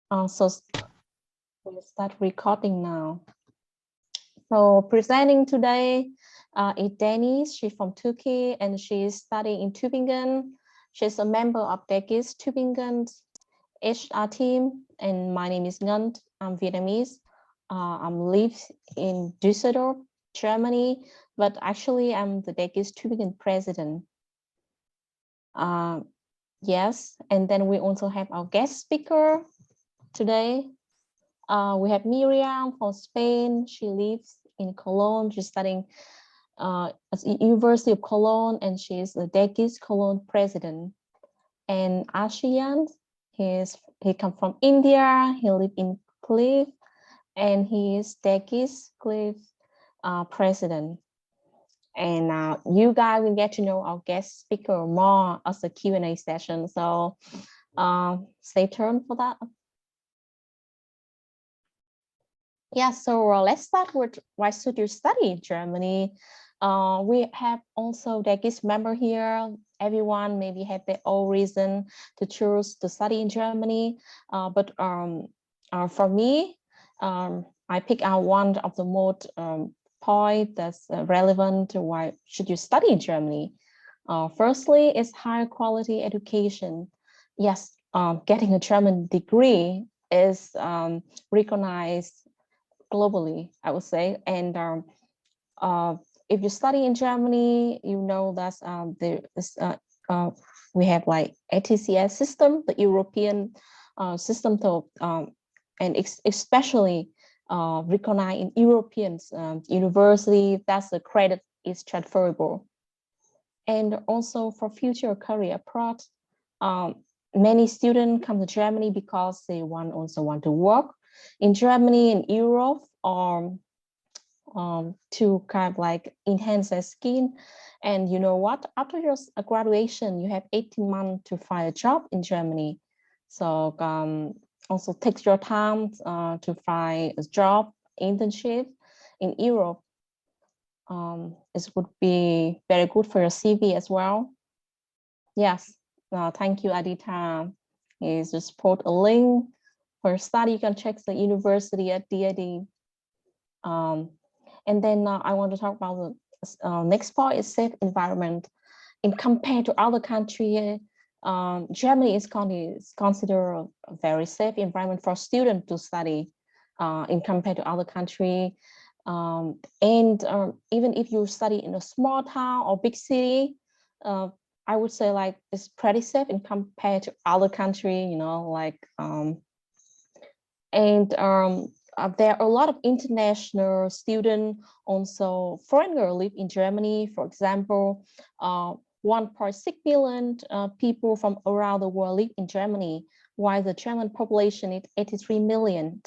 So we'll start recording now. So presenting today is Deniz. She's from Turkey and she's studying in Tübingen. She's a member of DEGIS Tübingen's HR team. And my name is Ngân. I'm Vietnamese. I'm live in Düsseldorf, Germany, but actually I'm the DEGIS Tübingen president. Yes, and then we also have our guest speaker today. We have Miriam from Spain. She lives in Cologne. She's studying at the University of Cologne, and she's the DEGIS Cologne president. And Ashiyan, he come from India. He live in Cliff, and he is DEGIS Cliff president. And you guys will get to know our guest speaker more as a Q&A session. So stay tuned for that. Yeah, so let's start with why should you study in Germany? We have also DEGIS member here. Everyone maybe have their own reason to choose to study in Germany. But for me, I pick out one of the most point that's relevant to why should you study in Germany. Firstly, is higher quality education. Yes, getting a German degree is recognized globally, I would say. And if you study in Germany, you know that we have like ATCS system, the European system, to and especially recognized in European university, that's the credit is transferable. And also for future career path, many students come to Germany because they also want to work in Germany and Europe, or to kind of like enhance their skill. And you know what? After your graduation, you have 18 months to find a job in Germany. So also takes your time to find a job, internship in Europe. It would be very good for your CV as well. Yes, thank you, Adita. Is just put a link for study. You can check the university at DID. And then I want to talk about the next part is safe environment. In compared to other countries, Germany is considered a very safe environment for students to study in compared to other countries. And even if you study in a small town or big city, I would say like it's pretty safe in compared to other countries, you know, like there are a lot of international students, also foreigners live in Germany. For example, 1.6 million people from around the world live in Germany, while the German population is 83 million.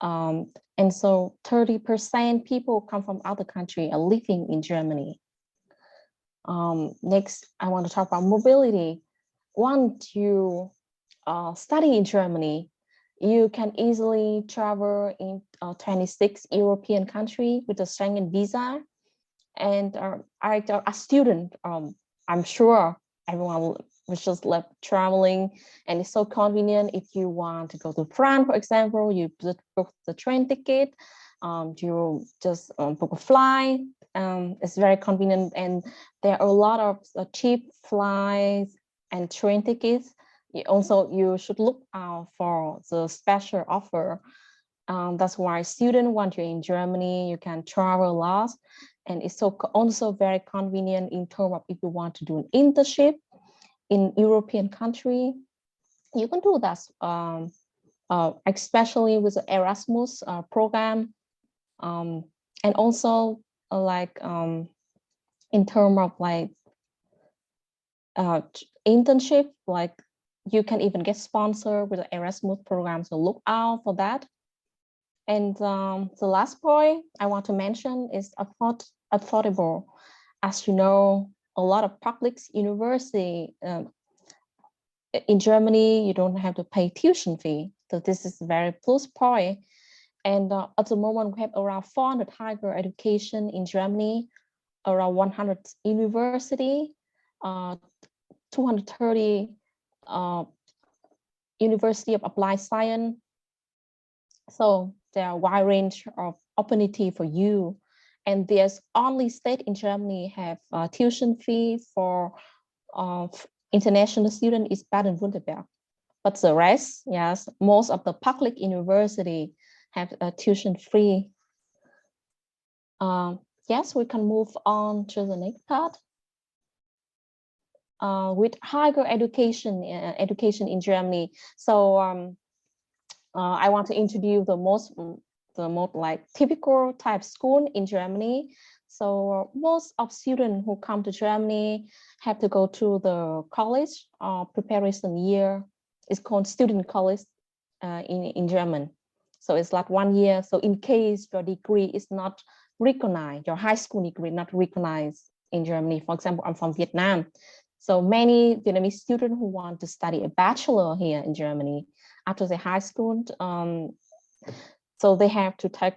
And so 30% people come from other countries are living in Germany. Next, I want to talk about mobility. Once you study in Germany, you can easily travel in 26 European countries with a Schengen visa. And as a student, I'm sure everyone was just love traveling, and it's so convenient. If you want to go to France, for example, you book the train ticket, you just book a flight. It's very convenient, and there are a lot of cheap flights and train tickets. Also, you should look out for the special offer. That's why students want you in Germany. You can travel a lot, and it's also very convenient in terms of if you want to do an internship in European country, you can do that. Especially with the Erasmus program, and also like in terms of like internship, like you can even get sponsored with the Erasmus program, so look out for that. And the last point I want to mention is affordable. As you know, a lot of public university in Germany, you don't have to pay tuition fee. So this is a very plus point. And at the moment, we have around 400 higher education in Germany, around 100 university, 230 University of Applied Science. So there are a wide range of opportunity for you. And there's only state in Germany have tuition fee for international student is Baden-Württemberg. But the rest, yes, most of the public university have tuition free. Yes, we can move on to the next part. With higher education, education in Germany. So I want to introduce the most like typical type school in Germany. So most of students who come to Germany have to go to the college preparation year. It's called student college in German. So it's like 1 year. So in case your degree is not recognized, your high school degree not recognized in Germany. For example, I'm from Vietnam. So many Vietnamese students who want to study a bachelor here in Germany after the high school, so they have to take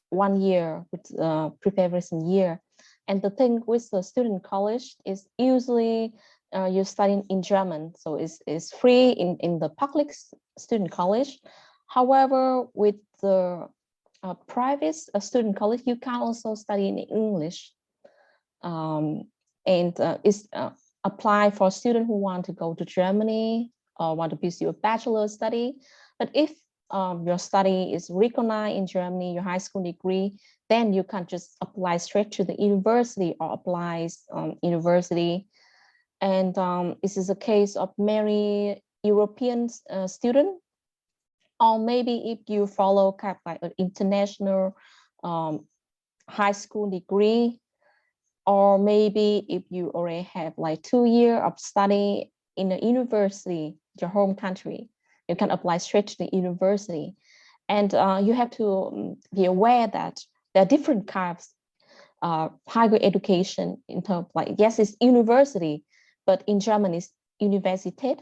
1 year with preparation year. And the thing with the student college is usually you're studying in German, so it's free in the public student college. However, with the private student college, you can also study in English. And it's apply for students who want to go to Germany or want to pursue a bachelor study. But if your study is recognized in Germany, your high school degree, then you can just apply straight to the university or apply university. And this is a case of many European students. Or maybe if you follow kind of like an international high school degree, or maybe if you already have like 2 years of study in a university, your home country, you can apply straight to the university. And you have to be aware that there are different kinds of higher education in terms like, yes, it's university, but in German it's Universität,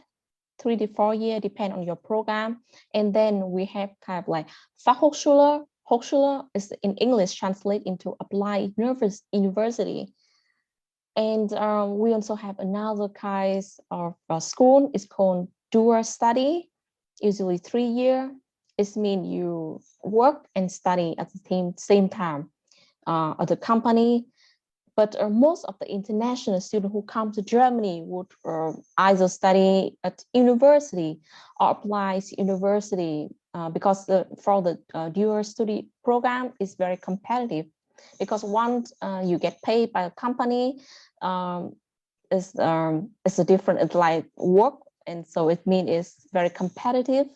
3 to 4 years, depend on your program. And then we have kind of like Fachhochschule. Hochschule is in English translate into applied university. And we also have another kind of school. It's called dual study, usually 3 years. It means you work and study at the same time at the company. But most of the international students who come to Germany would either study at university or apply to university because for the dual study program is very competitive. Because once you get paid by a company, it's a different, it's like work, and so it means it's very competitive.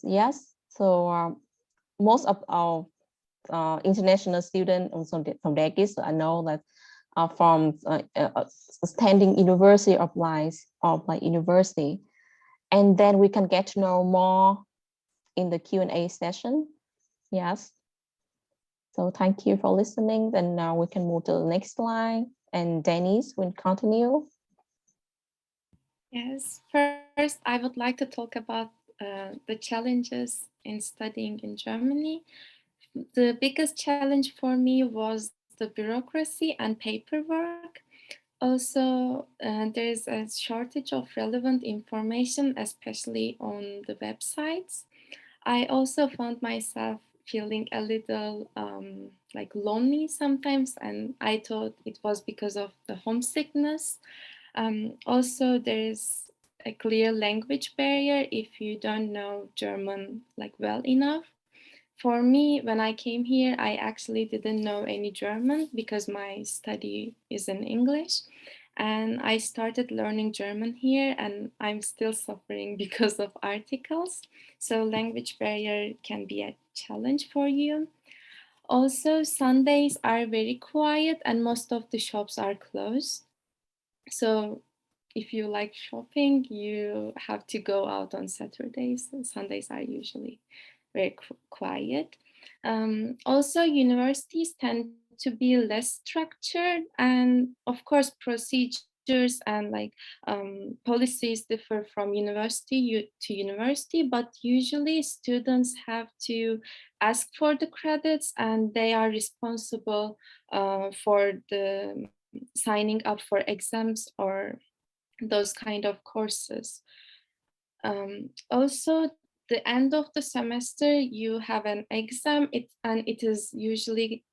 Yes, so most of our international students also from DEGIS, I know that from attending university applies or apply university, and then we can get to know more in the Q&A session. Yes. So thank you for listening. And now we can move to the next slide, and Denise will continue. Yes, first I would like to talk about the challenges in studying in Germany. The biggest challenge for me was the bureaucracy and paperwork. Also, there is a shortage of relevant information, especially on the websites. I also found myself feeling a little like lonely sometimes, and I thought it was because of the homesickness. Also, there is a clear language barrier if you don't know German like well enough. For me, when I came here, I actually didn't know any German because my study is in English. And I started learning German here, and I'm still suffering because of articles. So, language barrier can be a challenge for you. Also, Sundays are very quiet, and most of the shops are closed. So, if you like shopping, you have to go out on Saturdays. Sundays are usually very quiet. Also, universities tend to be less structured, and of course, procedures and like policies differ from university to university. But usually, students have to ask for the credits, and they are responsible for the signing up for exams or those kind of courses. Also, the end of the semester, you have an exam, and it is usually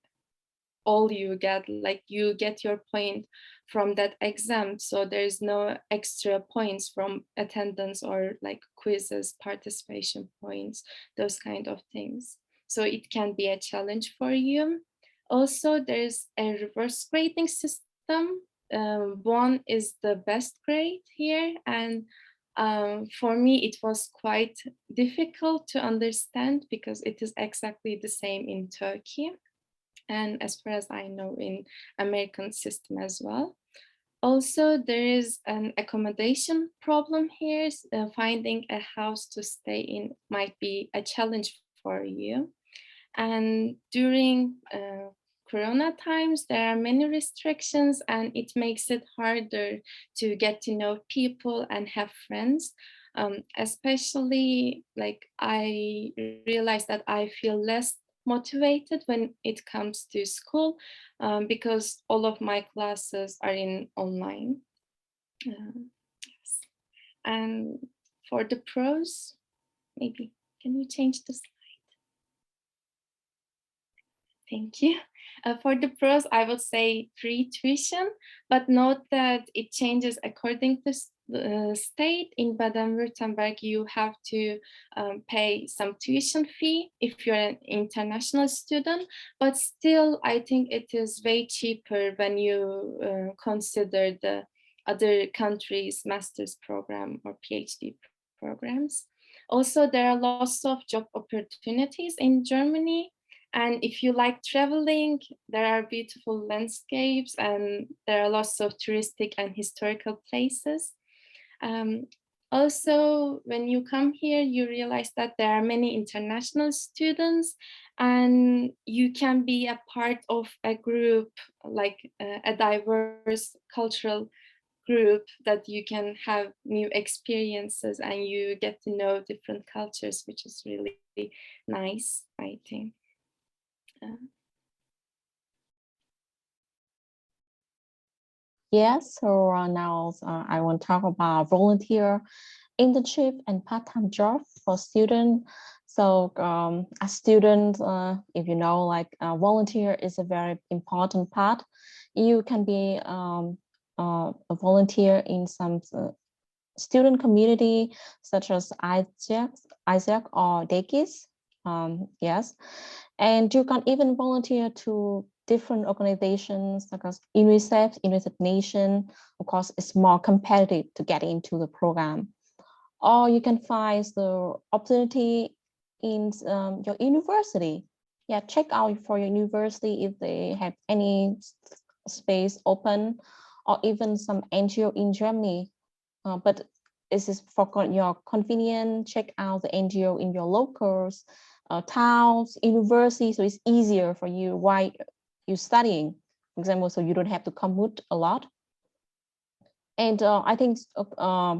all you get, like you get your point from that exam, so there's no extra points from attendance or like quizzes, participation points, those kind of things. So it can be a challenge for you. Also, there's a reverse grading system. One is the best grade here, and for me it was quite difficult to understand because it is exactly the same in Turkey, and as far as I know in American system as well. Also, there is an accommodation problem here. Finding a house to stay in might be a challenge for you. And during Corona times, there are many restrictions, and it makes it harder to get to know people and have friends. Especially, like I realize that I feel less motivated when it comes to school because all of my classes are in online. Yes. And for the pros, maybe can you change the slide? Thank you. For the pros, I would say free tuition, but note that it changes according to the state. In Baden-Württemberg, you have to pay some tuition fee if you're an international student, but still, I think it is way cheaper when you consider the other countries' master's program or PhD programs. Also, there are lots of job opportunities in Germany. And if you like traveling, there are beautiful landscapes and there are lots of touristic and historical places. Um, Also, when you come here, you realize that there are many international students and you can be a part of a group, like a diverse cultural group, that you can have new experiences and you get to know different cultures, which is really nice, I think. Uh, Yes, so now I want to talk about volunteer internship and part-time job for students. So as students, if you know, like volunteer is a very important part. You can be a volunteer in some student community such as Isaac or DEGIS. Yes, and you can even volunteer to different organizations such as UNICEF, United Nations. Of course, it's more competitive to get into the program. Or you can find the opportunity in your university. Yeah, check out for your university if they have any space open, or even some NGO in Germany. But this is for your convenience. Check out the NGO in your locals, towns, university, so it's easier for you while you're studying, for example, so you don't have to commute a lot. And I think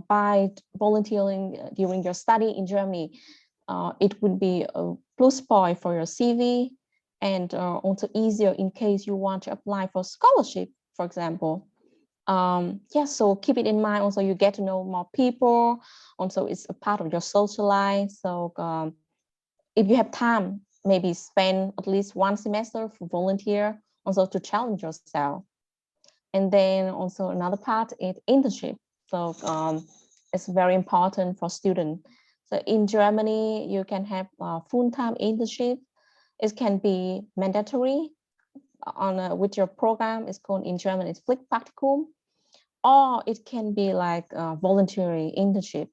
by volunteering during your study in Germany, it would be a plus point for your CV, and also easier in case you want to apply for scholarship, for example. Yeah, so keep it in mind. Also, you get to know more people. Also, it's a part of your social life. So if you have time, maybe spend at least one semester for volunteer, also to challenge yourself. And then also another part is internship. So it's very important for students. So in Germany, you can have full-time internship. It can be mandatory on with your program. It's called in German, it's Pflichtpraktikum, or it can be like a voluntary internship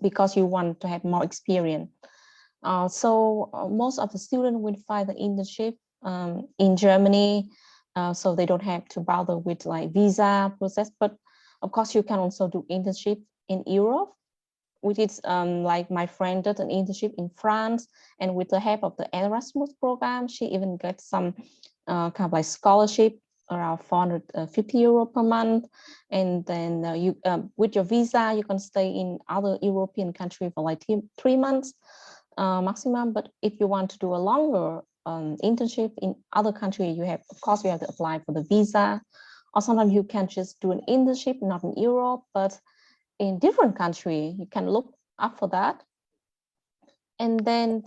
because you want to have more experience. Most of the students will find the internship in Germany, so they don't have to bother with like visa process. But of course, you can also do internship in Europe, which is like my friend did an internship in France, and with the help of the Erasmus program, she even got some kind of like scholarship around 450 euro per month. And then you with your visa, you can stay in other European country for like 3 months maximum. But if you want to do a longer internship in other country, you have, of course, you have to apply for the visa. Or sometimes you can just do an internship, not in Europe, but in different country. You can look up for that. And then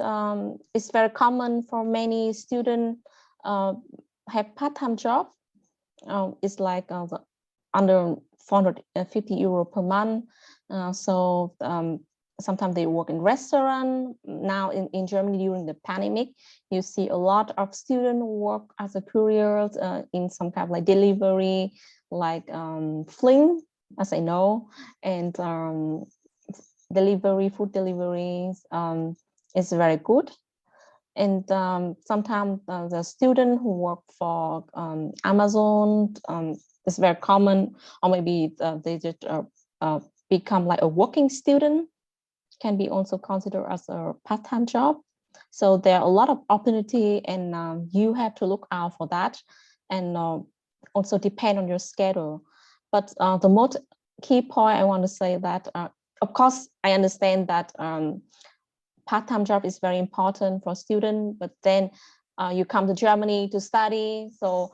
it's very common for many students have part-time job. It's like under 450 euro per month. So sometimes they work in restaurant. Now in Germany during the pandemic, you see a lot of students work as a courier in some kind of like delivery, like Fling, as I know, and food deliveries is very good. And sometimes the student who work for Amazon is very common, or maybe they just become like a working student, can be also considered as a part-time job. So there are a lot of opportunity, and you have to look out for that, and also depend on your schedule. But the most key point I want to say that, of course, I understand that part-time job is very important for students, but then you come to Germany to study, so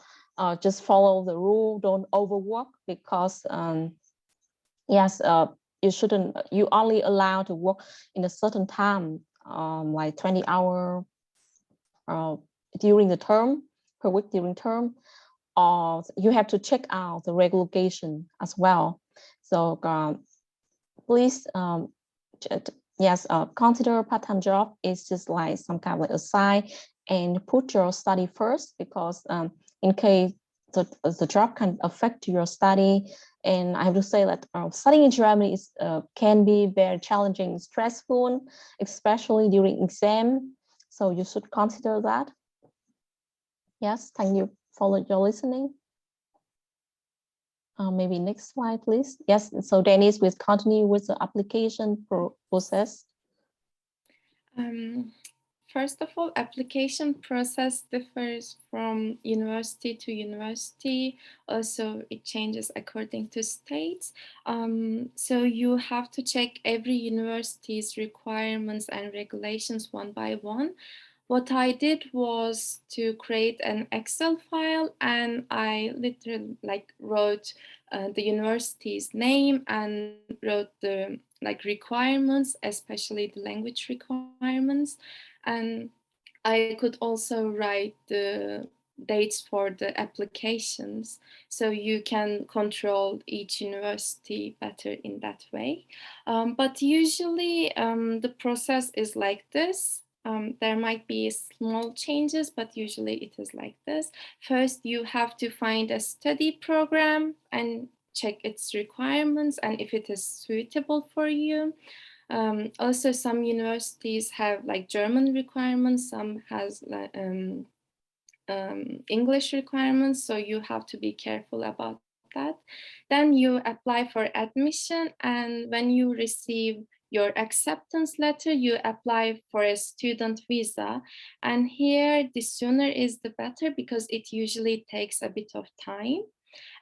just follow the rule, don't overwork, because yes, you only allowed to work in a certain time, like 20 hours during the term, per week during term, or you have to check out the regulation as well. So please, yes, consider part-time job is just like some kind of like a side, and put your study first, because in case the job can affect your study. And I have to say that studying in Germany is can be very challenging, stressful, especially during exam. So you should consider that. Yes, thank you for your listening. Maybe next slide, please. Yes, so Dennis will continue with the application process. First of all, application process differs from university to university. Also, it changes according to states. So you have to check every university's requirements and regulations one by one. What I did was to create an Excel file, and I literally wrote the university's name and wrote the requirements, especially the language requirements. And I could also write the dates for the applications, so you can control each university better in that way. But usually the process is like this. There might be small changes, but usually it is like this. First, you have to find a study program and check its requirements and if it is suitable for you. Also, some universities have German requirements, some has English requirements, so you have to be careful about that. Then you apply for admission, and when you receive your acceptance letter, you apply for a student visa. And here, the sooner is the better, because it usually takes a bit of time.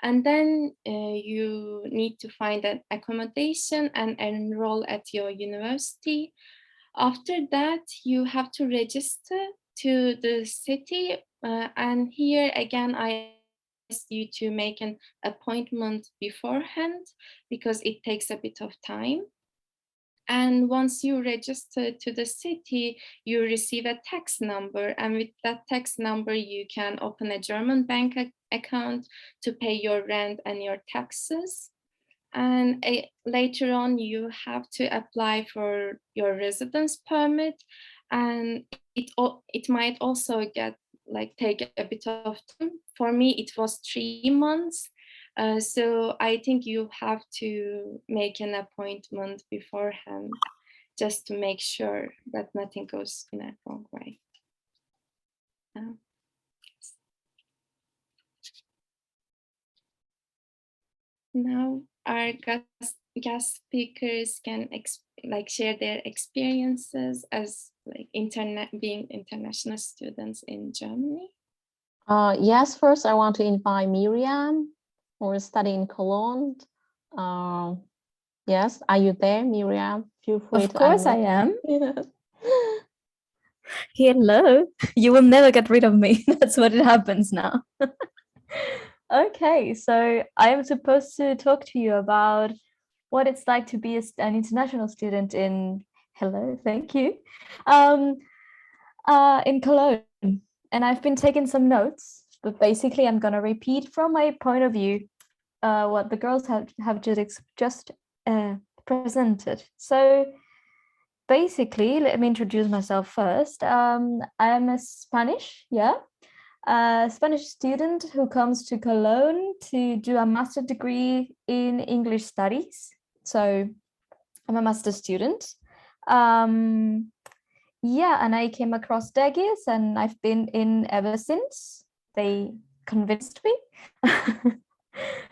And then you need to find an accommodation and enroll at your university. After that, you have to register to the city. And here again, I advise you to make an appointment beforehand, because it takes a bit of time. And once you register to the city, you receive a tax number. And with that tax number, you can open a German bank account to pay your rent and your taxes. And later on, you have to apply for your residence permit. And it might also take a bit of time. For me, it was 3 months. So I think you have to make an appointment beforehand, just to make sure that nothing goes in a wrong way. Now our guest speakers can share their experiences as being international students in Germany. Yes, first I want to invite Miriam, who is studying in Cologne. Yes, are you there, Miriam? Feel free to. Of to course, unmute. I am. Hello. You will never get rid of me. That's what it happens now. Okay, so I am supposed to talk to you about what it's like to be an international student in, hello, thank you, um, in Cologne. And I've been taking some notes, but basically I'm going to repeat from my point of view what the girls have just presented. So basically, let me introduce myself first. I'm a Spanish student who comes to Cologne to do a master's degree in English studies. So I'm a master's student. And I came across DEGIS and I've been in ever since. They convinced me.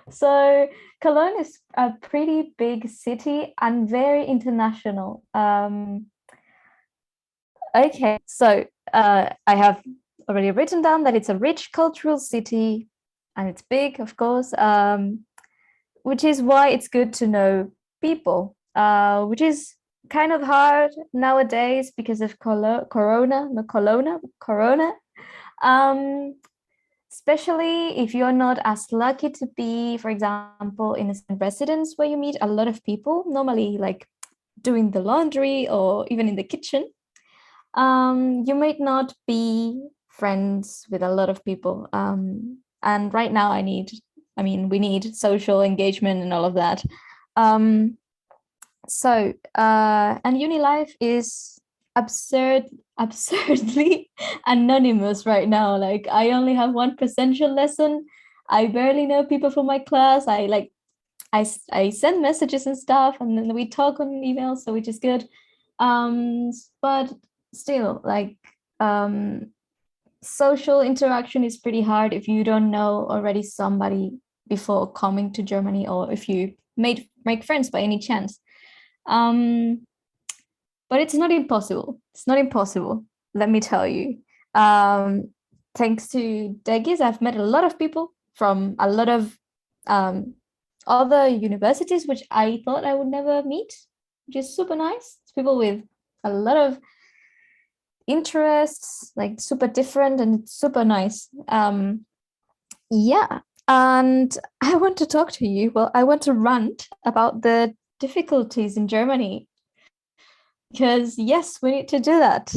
So Cologne is a pretty big city and very international. Okay, so I have already written down that it's a rich cultural city and it's big, of course, which is why it's good to know people, which is kind of hard nowadays because of corona. Especially if you're not as lucky to be, for example, in a residence where you meet a lot of people, normally like doing the laundry or even in the kitchen. You might not be friends with a lot of people. And right now we need social engagement and all of that. And uni life is absurdly anonymous right now. Like I only have one presential lesson. I barely know people from my class. I send messages and stuff, and then we talk on email, so which is good. But still, like social interaction is pretty hard if you don't know already somebody before coming to Germany, or if you make friends by any chance. But it's not impossible. It's not impossible, let me tell you. Thanks to DEGIS, I've met a lot of people from a lot of other universities, which I thought I would never meet, which is super nice. It's people with a lot of interests, like super different, and it's super nice. Yeah, and I want to talk to you. Well, I want to rant about the difficulties in Germany, because yes, we need to do that.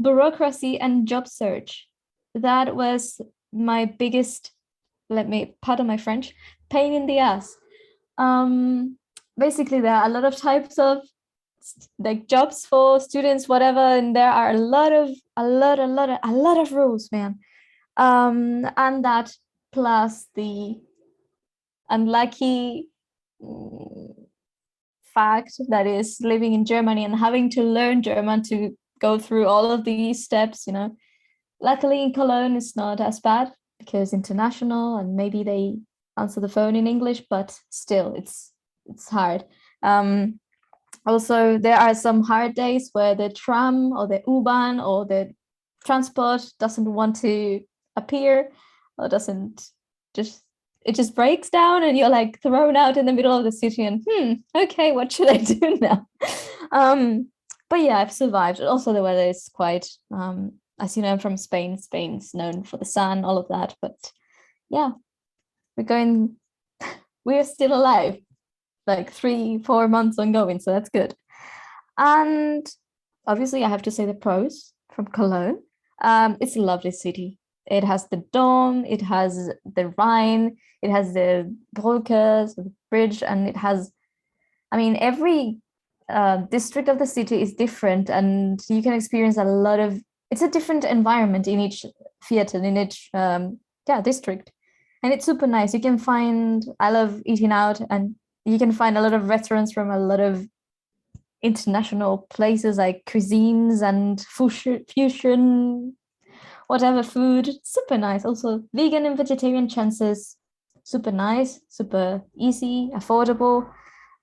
Bureaucracy and job search. That was my biggest, pardon my French, pain in the ass. Basically, there are a lot of types of like jobs for students, whatever, and there are a lot of rules, man. And that plus the unlucky fact that is living in Germany and having to learn German to go through all of these steps, Luckily in Cologne it's not as bad because international and maybe they answer the phone in English, but still it's hard. Also, there are some hard days where the tram or the U-Bahn or the transport doesn't want to appear, or it just breaks down, and you're like thrown out in the middle of the city and okay, what should I do now? But yeah, I've survived. Also, the weather is quite, as you know, I'm from Spain. Spain's known for the sun, all of that. But yeah, we're still alive, like 3-4 months ongoing, so that's good. And obviously, I have to say the pros from Cologne. It's a lovely city. It has the Dome, it has the Rhine, it has the Brücke, so the bridge, and it has, every district of the city is different, and you can experience it's a different environment in each theater, in each district. And it's super nice. I love eating out, and you can find a lot of restaurants from a lot of international places, like cuisines and fusion, whatever food. Super nice. Also vegan and vegetarian chances. Super nice, super easy, affordable.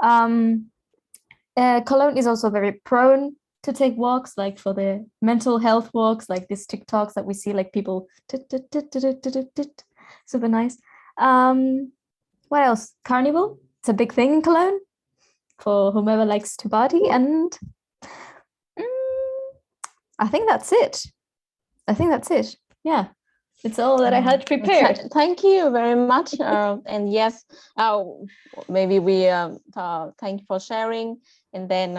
Cologne is also very prone to take walks, like for the mental health walks, like these TikToks that we see, like people super nice. What else? Carnival. It's a big thing in Cologne for whomever likes to party, and I think that's it. Yeah. It's all that I had prepared. Thank you very much. And yes, maybe we thank you for sharing. And then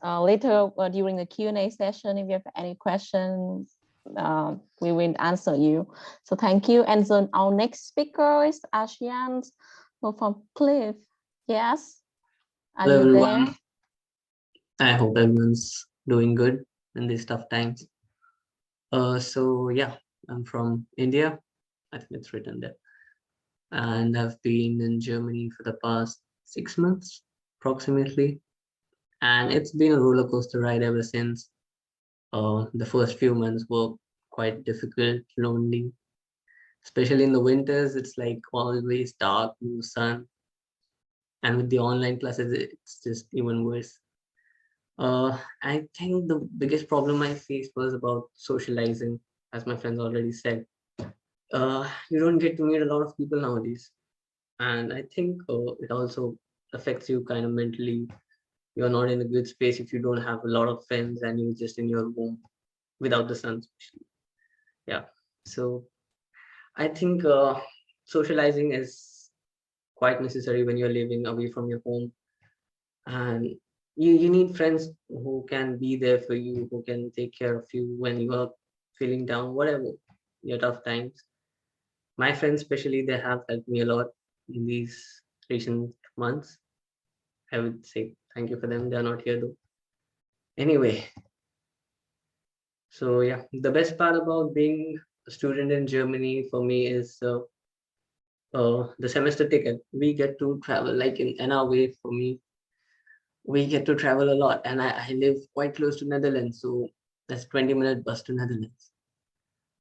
later during the Q&A session, if you have any question, we will answer you. So thank you. And then our next speaker is Ashian from Cliff. Yes. Are Hello, you everyone. there? I hope everyone's doing good in these tough times. So yeah, I'm from India. I think it's written there. And I've been in Germany for the past 6 months, approximately. And it's been a roller coaster ride ever since. The first few months were quite difficult, lonely. Especially in the winters, it's like always dark, no sun. And with the online classes, it's just even worse. I think the biggest problem I faced was about socializing, as my friends already said. You don't get to meet a lot of people nowadays, and I think it also affects you kind of mentally. You're not in a good space if you don't have a lot of friends and you're just in your room without the sun, especially. Yeah, so I think socializing is quite necessary when you're living away from your home, and you need friends who can be there for you, who can take care of you when you are feeling down, whatever your tough times. My friends especially, they have helped me a lot in these recent months. I would say thank you for them. They're not here though. Anyway, so yeah, the best part about being a student in Germany for me is the semester ticket. We get to travel like in an hour way. For me, we get to travel a lot, and I live quite close to Netherlands, so that's 20-minute bus to Netherlands.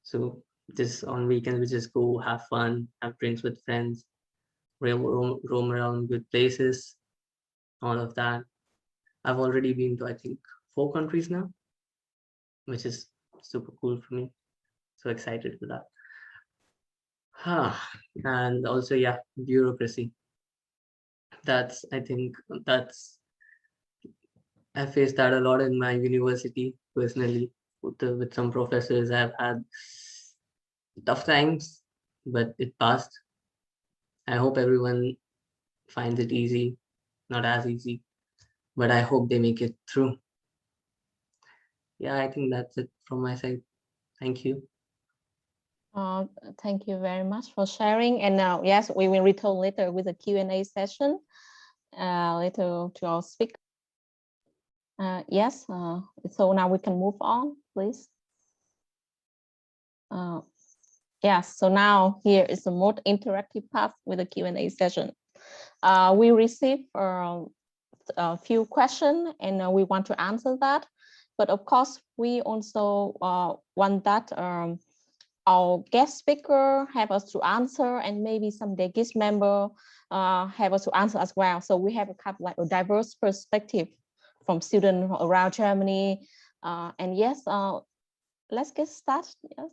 So just on weekends we just go have fun, have drinks with friends, roam around good places, all of that. I've already been to I think 4 countries now, which is super cool for me. So excited for that. And also yeah, bureaucracy. That's I think that's I faced that a lot in my university personally. With some professors, I've had tough times, but it passed. I hope everyone finds it easy, not as easy, but I hope they make it through. Yeah, I think that's it from my side. Thank you. Thank you very much for sharing. And now, yes, we will return later with a Q&A session later to our speaker. Yes, so now we can move on, please. Yes, so now here is the more interactive part with the Q&A session. We received a few questions and we want to answer that. But of course, we also want that our guest speaker have us to answer, and maybe some DEGIS member have us to answer as well. So we have a kind of like a diverse perspective from students around Germany. And yes, let's get started. Yes.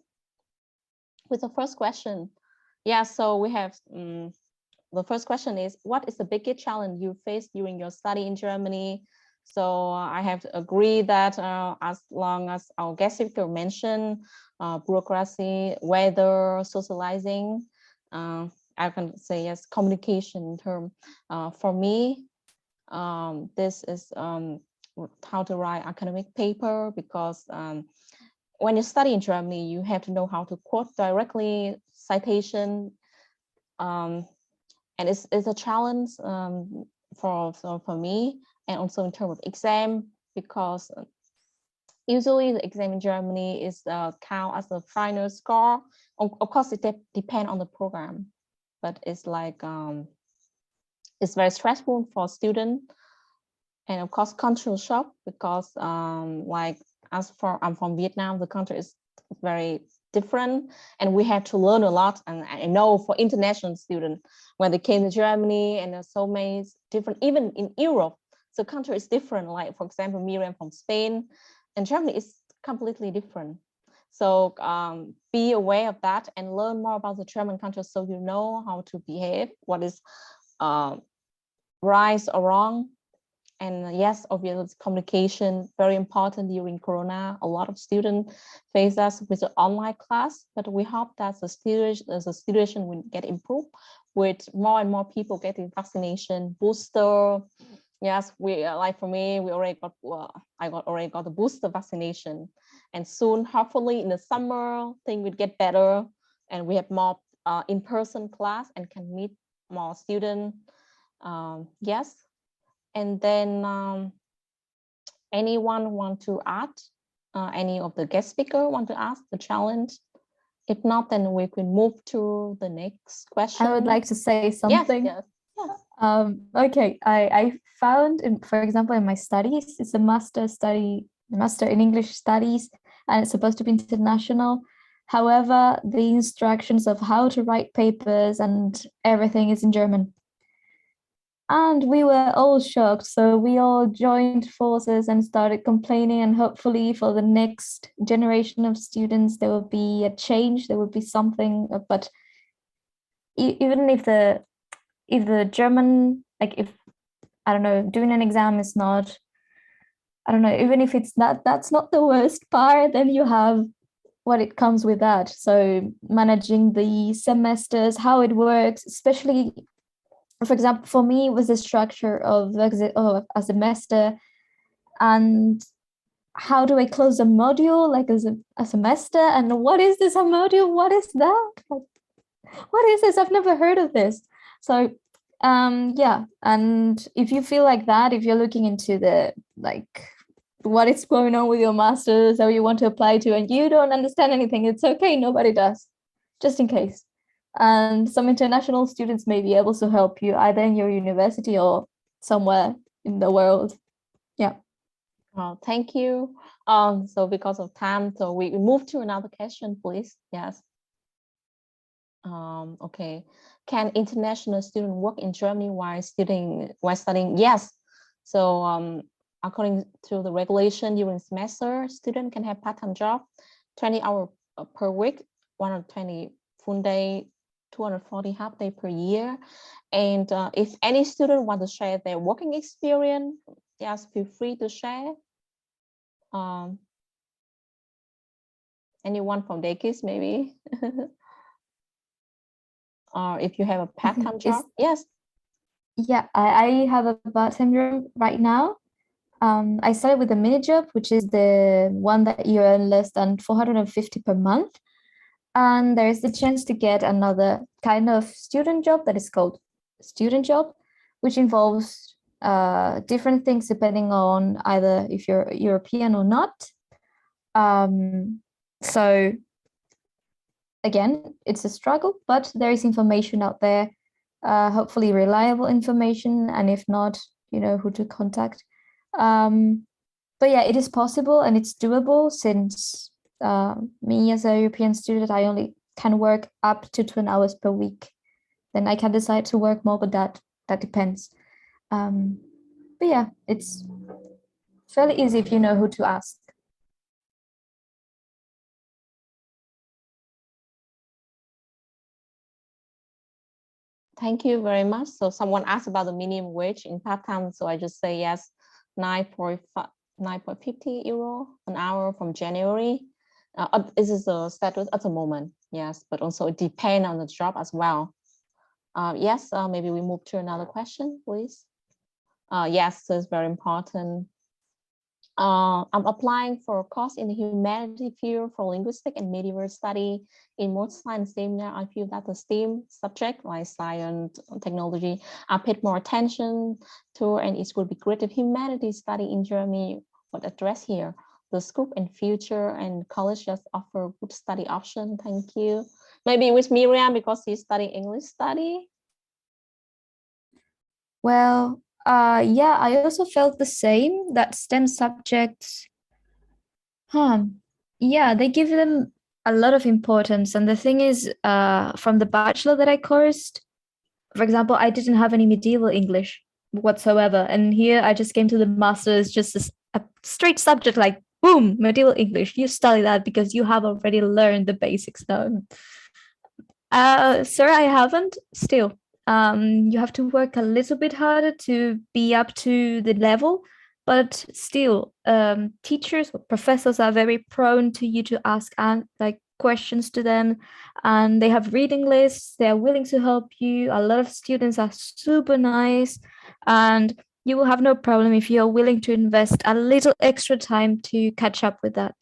With the first question. Yeah, so we have the first question is, what is the biggest challenge you faced during your study in Germany? So I have to agree that as long as our guest speaker mentioned bureaucracy, weather, socializing, I can say yes, communication term. For me, this is how to write academic paper, because when you study in Germany, you have to know how to quote directly, citation, and it's a challenge for me, and also in terms of exam, because usually the exam in Germany is count as a final score. Of course, it depends on the program, but it's like it's very stressful for students, and of course cultural shock, because like I'm from Vietnam, the country is very different, and we have to learn a lot. And I know for international students, when they came to Germany, and there's so many different, even in Europe, the country is different. Like for example, Miriam from Spain, and Germany is completely different. So be aware of that and learn more about the German country, so you know how to behave, what is right or wrong. And yes, obviously communication, very important during Corona. A lot of students face us with the online class, but we hope that the situation will get improved with more and more people getting vaccination, booster. Yes, we like for me, we already got already got the booster vaccination, and soon, hopefully, in the summer, things will get better, and we have more in-person class and can meet more students. Yes, and then anyone want to add? Any of the guest speaker want to ask the challenge? If not, then we can move to the next question. I would like to say something. Yes, yes. Okay, I found, for example, in my studies, it's a master in English studies, and it's supposed to be international. However, the instructions of how to write papers and everything is in German. And we were all shocked. So we all joined forces and started complaining. And hopefully for the next generation of students, there will be a change, there will be something. But even if the German, like if, I don't know, doing an exam is not, I don't know, even if it's not, that's not the worst part, then you have what it comes with that. So managing the semesters, how it works, especially, for example, for me, it was the structure of a semester, and how do I close a module, like as a semester, and what is this, a module? What is that? What is this? I've never heard of this. So yeah, and if you feel like that, if you're looking into the like what is going on with your masters, how you want to apply to, and you don't understand anything, it's okay, nobody does, just in case. And some international students may be able to help you either in your university or somewhere in the world. Yeah. Oh, thank you. So because of time, so we move to another question, please. Yes. Okay. Can international students work in Germany while studying? Yes. So according to the regulation, during semester, student can have part-time job, 20 hours per week, 120 full day, 240 half day per year. And if any student want to share their working experience, yes, feel free to share. Anyone from DEGIS maybe? Or if you have a part-time job? Yes. Yeah, I have a part-time job right now. I started with a mini job, which is the one that you earn less than 450 per month. And there is the chance to get another kind of student job that is called student job, which involves different things depending on either if you're European or not. So again, it's a struggle, but there is information out there, hopefully reliable information, and if not, you know who to contact. But yeah, it is possible and it's doable, since me as a European student, I only can work up to 20 hours per week. Then I can decide to work more, but that depends. But yeah, it's fairly easy if you know who to ask. Thank you very much. So someone asked about the minimum wage in part-time. So I just say yes, 9.50 euro an hour from January. This is the status at the moment. Yes, but also it depends on the job as well. Yes, maybe we move to another question, please. Yes, so it's very important. I'm applying for a course in the humanities field for linguistic and medieval study in most science seminar. I feel that the STEM subject like science, technology, I paid more attention to, and it would be great if humanities study in Germany would address here. The scope and future and college just offer good study option. Thank you. Maybe with Miriam because she's studying English study. Well, yeah, I also felt the same, that STEM subjects, yeah, they give them a lot of importance. And the thing is, from the bachelor that I coursed, for example, I didn't have any medieval English whatsoever. And here I just came to the master's, just a straight subject like, boom, medieval English. You study that because you have already learned the basics now. Sir, I haven't still. You have to work a little bit harder to be up to the level, but still, teachers or professors are very prone to you to ask like questions to them, and they have reading lists. They are willing to help you. A lot of students are super nice, and you will have no problem if you are willing to invest a little extra time to catch up with that.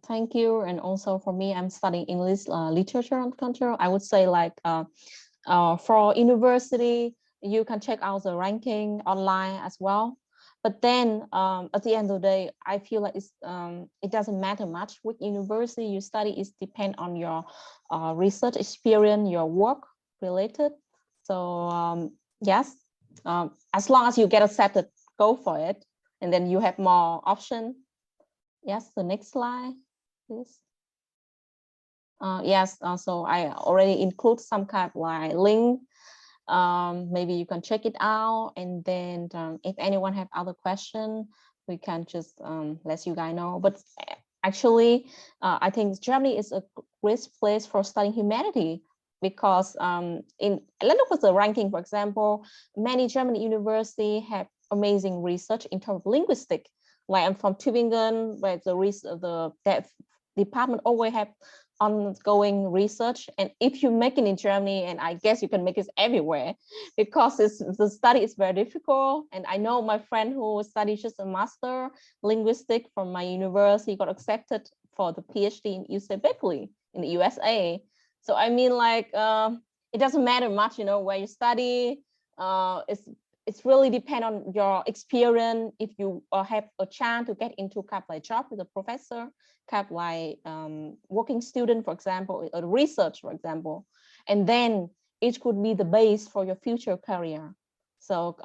Thank you. And also for me, I'm studying English literature and culture. I would say like for university, you can check out the ranking online as well. But then at the end of the day, I feel like it doesn't matter much which university you study. It depends on your research experience, your work related. So yes, as long as you get accepted, go for it. And then you have more options. Yes, the next slide, please. Yes, so I already include some kind of like link. Maybe you can check it out, and then if anyone have other question, we can just let you guys know. But actually, I think Germany is a great place for studying humanity, because let's look at the ranking. For example, many German universities have amazing research in terms of linguistics. Like I'm from Tübingen, where that department always have ongoing research. And if you make it in Germany, and I guess you can make it everywhere, because the study is very difficult. And I know my friend who studied just a master linguistic from my university got accepted for the PhD in UC Berkeley in the USA. So I mean, like it doesn't matter much, where you study. It's really depend on your experience. If you have a chance to get into kind of like job with a professor, kind of like working student, for example, or research, for example, and then it could be the base for your future career. So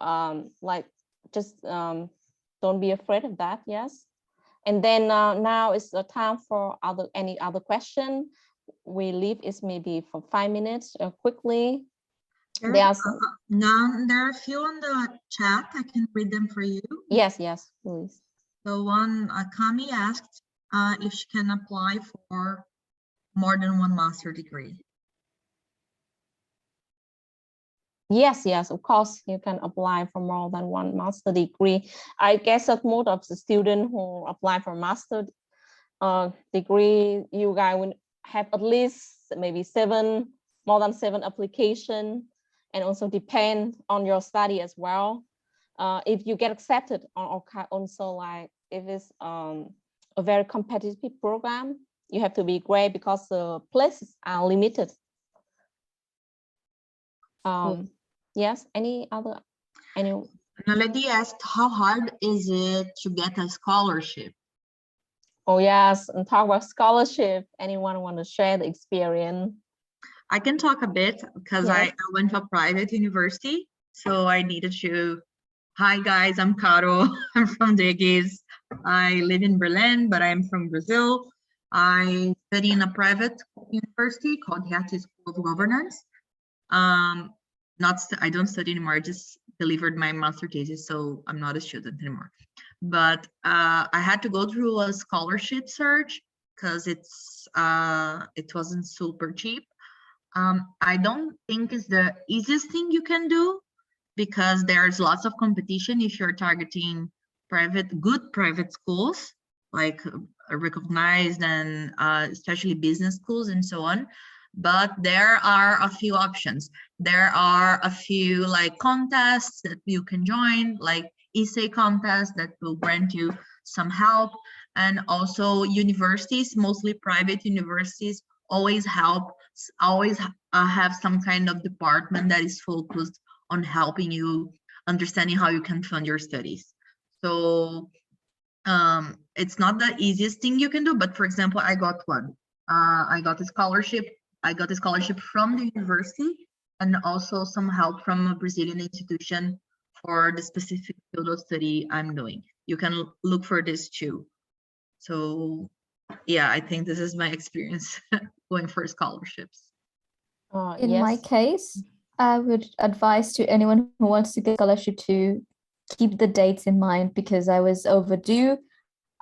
like just don't be afraid of that. Yes. And then now is the time for any other question. We leave is maybe for 5 minutes quickly. There are a few on the chat. I can read them for you. Yes, please. So one, Kami asked if she can apply for more than one master degree. Yes, of course, you can apply for more than one master degree. I guess that most of the students who apply for master degree, you guys will have at least maybe more than 7 applications. And also depend on your study as well. If you get accepted also like if it's a very competitive program, you have to be great because the places are limited. Yes, anyone? Naledi asked, how hard is it to get a scholarship? Oh yes, and talk about scholarship. Anyone want to share the experience? I can talk a bit because I went to a private university, so I needed to. Hi guys, I'm Caro. I'm from DEGIS. I live in Berlin, but I'm from Brazil. I study in a private university called Hattie School of Governance. I don't study anymore. I just delivered my master thesis, so I'm not a student anymore. But I had to go through a scholarship search because it wasn't super cheap. I don't think it's the easiest thing you can do, because there's lots of competition if you're targeting good private schools, like recognized and especially business schools and so on. But there are a few options. There are a few like contests that you can join, like essay contests that will grant you some help. And also universities, mostly private universities, always have some kind of department that is focused on helping you understanding how you can fund your studies. So it's not the easiest thing you can do, but for example, I got one. I got a scholarship. I got a scholarship from the university, and also some help from a Brazilian institution for the specific field of study I'm doing. You can look for this too. So yeah, I think this is my experience going for scholarships. In my case, I would advise to anyone who wants to get a scholarship to keep the dates in mind, because I was overdue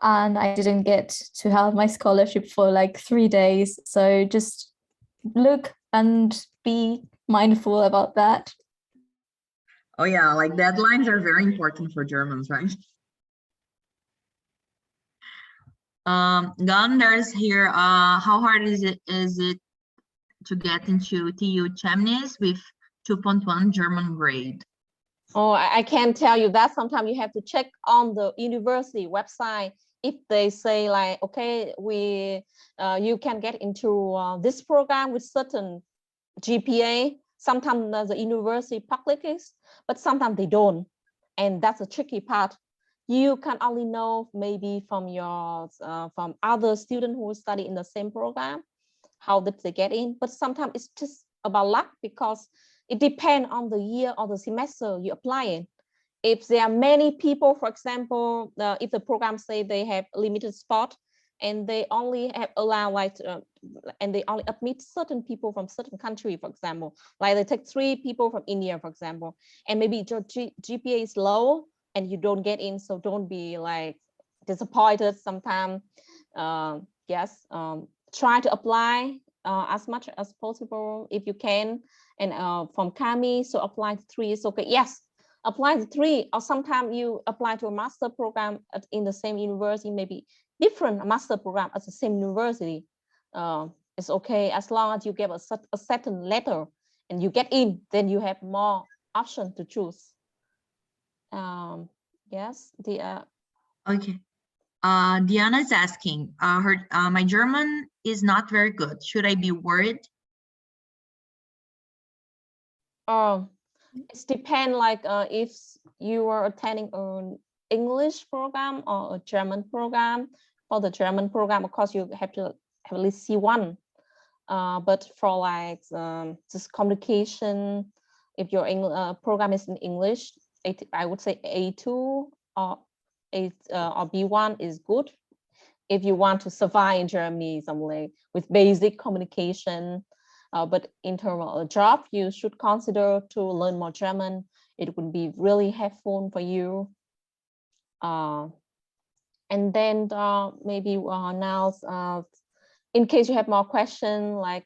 and I didn't get to have my scholarship for like 3 days. So just look and be mindful about that. Oh yeah, like deadlines are very important for Germans, right? There's here, how hard is it to get into TU Chemnitz with 2.1 German grade? Oh, I can tell you that sometimes you have to check on the university website. If they say like, okay, you can get into this program with certain GPA, sometimes the university publishes, but sometimes they don't. And that's a tricky part. You can only know maybe from from other students who study in the same program, how did they get in, but sometimes it's just about luck because it depends on the year or the semester you apply it. If there are many people, for example, if the program say they have a limited spot and they only have allowed and they only admit certain people from certain country, for example, like they take 3 people from India, for example, and maybe your GPA is low and you don't get in, so don't be like disappointed sometimes. Yes, try to apply as much as possible if you can. And from Kami, so apply to 3 is okay. Yes, apply to 3, or sometimes you apply to a master program in the same university, maybe different master program at the same university. It's okay as long as you get a certain letter and you get in, then you have more options to choose. Yes, Okay. Diana is asking, my German is not very good. Should I be worried? It depends, like if you are attending an English program or a German program. For the German program, of course, you have to have at least C1. But for like just communication, if your program is in English, I would say A2 or or B1 is good. If you want to survive in Germany, something with basic communication, but in terms of a job, you should consider to learn more German. It would be really helpful for you. And then maybe now, in case you have more questions, like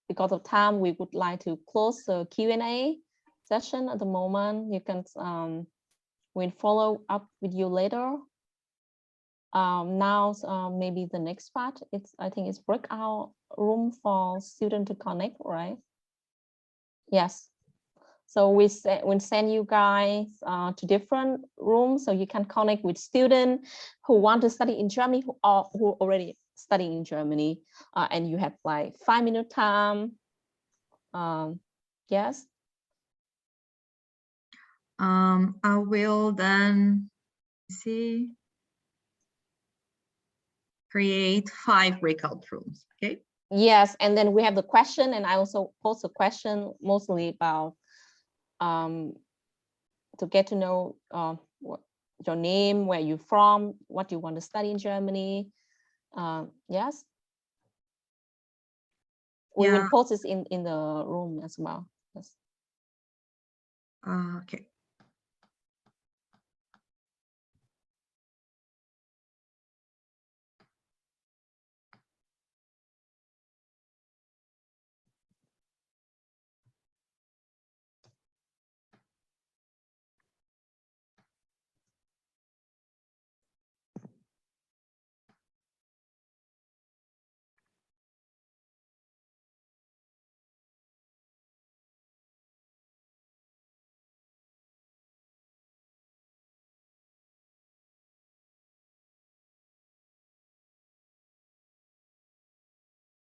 because of time, we would like to close the Q&A session at the moment. You can we'll follow up with you later. Now maybe the next part, I think it's breakout room for student to connect, right? Yes. So we'll send you guys to different rooms so you can connect with students who want to study in Germany who already study in Germany, and you have like 5-minute time. Yes. I will then create 5 breakout rooms. Okay. Yes, and then we have the question, and I also post a question mostly about to get to know your name, where you're from, what you want to study in Germany. Yes. We will post this in the room as well. Yes. Okay.